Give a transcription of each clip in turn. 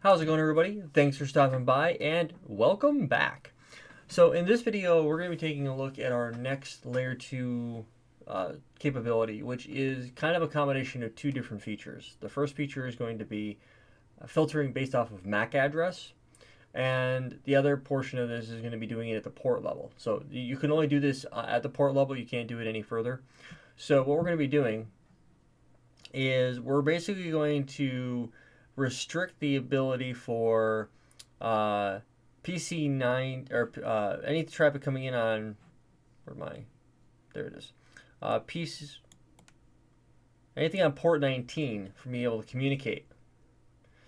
How's it going, everybody? Thanks for stopping by and welcome back. So in this video, we're going to be taking a look at our next layer 2 capability, which is kind of a combination of two different features. The first feature is going to be filtering based off of MAC address, and the other portion of this is going to be doing it at the port level. So you can only do this at the port level, you can't do it any further. So what we're going to be doing is we're basically going to restrict the ability for PC9 or any traffic coming in on, there it is, pieces, anything on port 19 from being able to communicate.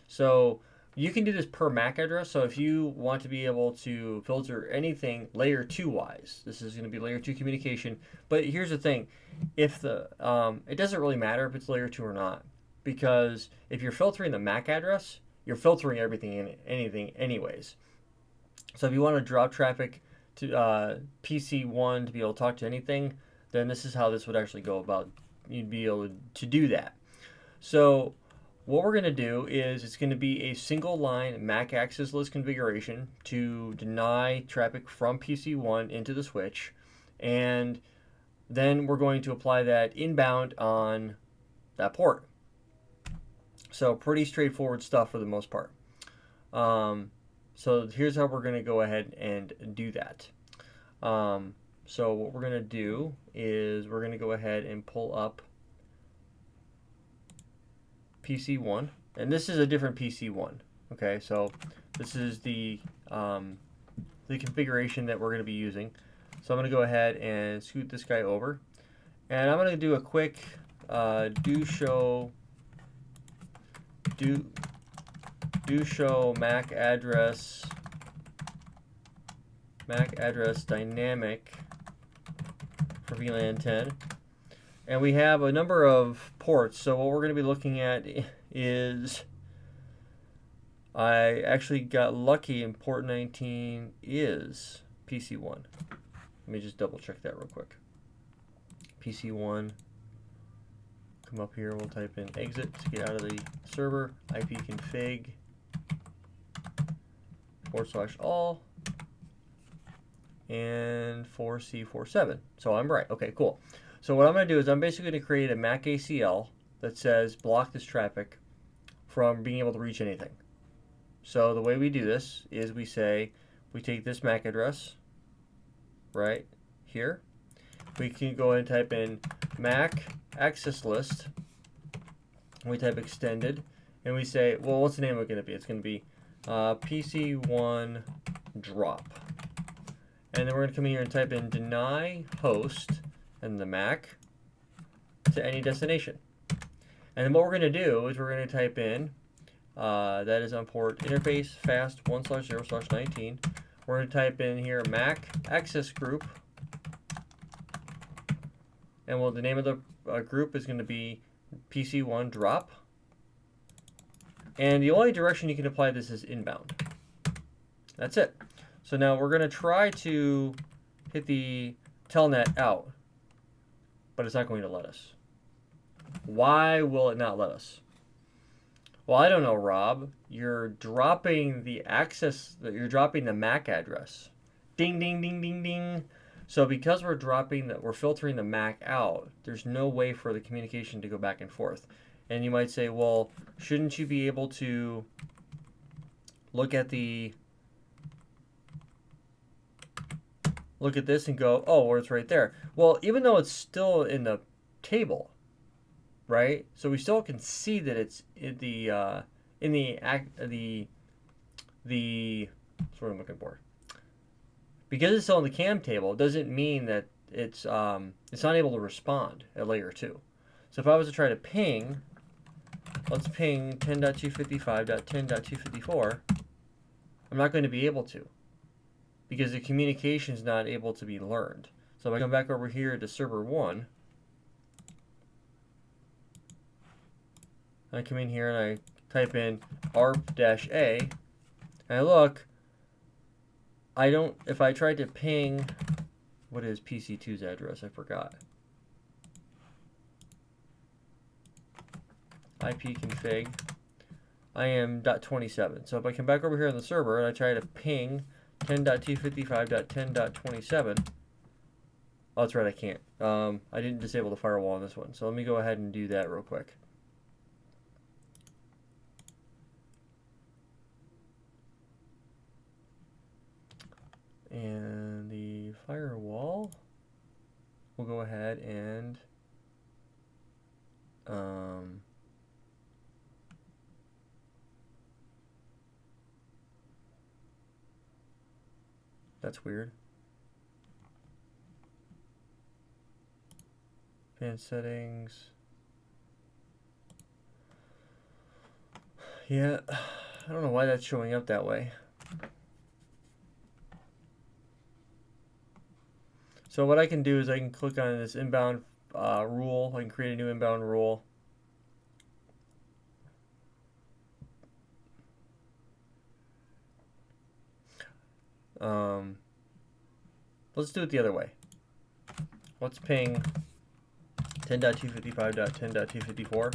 So you can do this per MAC address. So if you want to be able to filter anything layer 2 wise, this is going to be layer 2 communication. But here's the thing, if the it doesn't really matter if it's layer 2 or not, because if you're filtering the MAC address, you're filtering everything and anything anyways. So if you want to drop traffic to PC1 to be able to talk to anything, then this is how this would actually go about. You'd be able to do that. So what we're going to do is it's going to be a single line MAC access list configuration to deny traffic from PC1 into the switch, and then we're going to apply that inbound on that port. So pretty straightforward stuff for the most part. So here's how we're going to go ahead and do that. So what we're going to do is we're going to go ahead and pull up PC1, and this is a different PC1. Okay, so this is the configuration that we're going to be using. So I'm going to go ahead and scoot this guy over, and I'm going to do a quick do show MAC address dynamic for VLAN 10. And we have a number of ports. So what we're going to be looking at is, I actually got lucky and port 19 is PC1. Let me just double check that real quick. PC1. Come up here, we'll type in exit to get out of the server, ipconfig /all and 4C47. So I'm right. Okay, cool. So what I'm going to do is I'm basically going to create a Mac ACL that says block this traffic from being able to reach anything. So the way we do this is we say we take this MAC address right here. We can go ahead and type in Mac access list. We type extended, and we say, well, what's the name of it going to be? It's going to be PC1 drop. And then we're going to come in here and type in deny host and the MAC to any destination. And then what we're going to do is we're going to type in, that is on port interface fast 1/0/19. We're going to type in here Mac access group. And well, the name of the group is going to be PC1 drop. And the only direction you can apply this is inbound. That's it. So now we're going to try to hit the telnet out, but it's not going to let us. Why will it not let us? Well, I don't know, Rob. You're dropping the MAC address. Ding, ding, ding, ding, ding. So because we're filtering the MAC out, there's no way for the communication to go back and forth. And you might say, well, shouldn't you be able to look at this and go, oh, well, it's right there. Well, even though it's still in the table, right? So we still can see that it's in the that's what I'm looking for. Because it's still in the cam table, it doesn't mean that it's not able to respond at layer 2. So if I was to try to ping, let's ping 10.255.10.254, I'm not going to be able to, because the communication is not able to be learned. So if I come back over here to server 1, I come in here and I type in arp-a, and I look, if I tried to ping, what is PC2's address? I forgot. ipconfig I am .27. So if I come back over here on the server and I try to ping 10.255.10.27, oh, that's right, I can't. I didn't disable the firewall on this one. So let me go ahead and do that real quick. And the firewall, we'll go ahead and that's weird. Advanced settings. Yeah, I don't know why that's showing up that way. So what I can do is I can click on this inbound rule. I can create a new inbound rule. Let's do it the other way. Let's ping 10.255.10.254.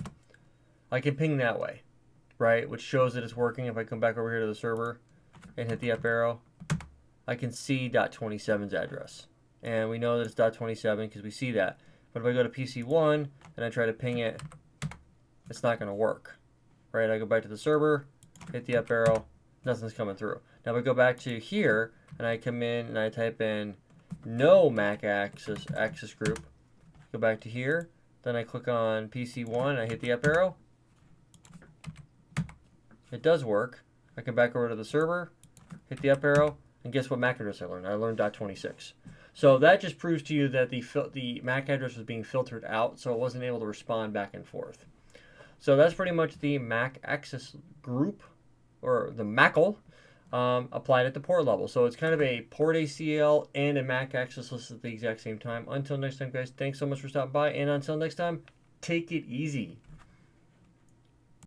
I can ping that way, right? Which shows that it's working. If I come back over here to the server and hit the up arrow, I can see .27's address. And we know that it's .27 because we see that. But if I go to PC1 and I try to ping it, it's not going to work, right? I go back to the server, hit the up arrow, nothing's coming through. Now if I go back to here and I come in and I type in no Mac access group, go back to here, then I click on PC1 and I hit the up arrow. It does work. I come back over to the server, hit the up arrow, and guess what MAC address I learned? I learned .26. So that just proves to you that the MAC address was being filtered out, so it wasn't able to respond back and forth. So that's pretty much the MAC access group, or the Mac Acl, applied at the port level. So it's kind of a port ACL and a MAC access list at the exact same time. Until next time, guys, thanks so much for stopping by, and until next time, take it easy.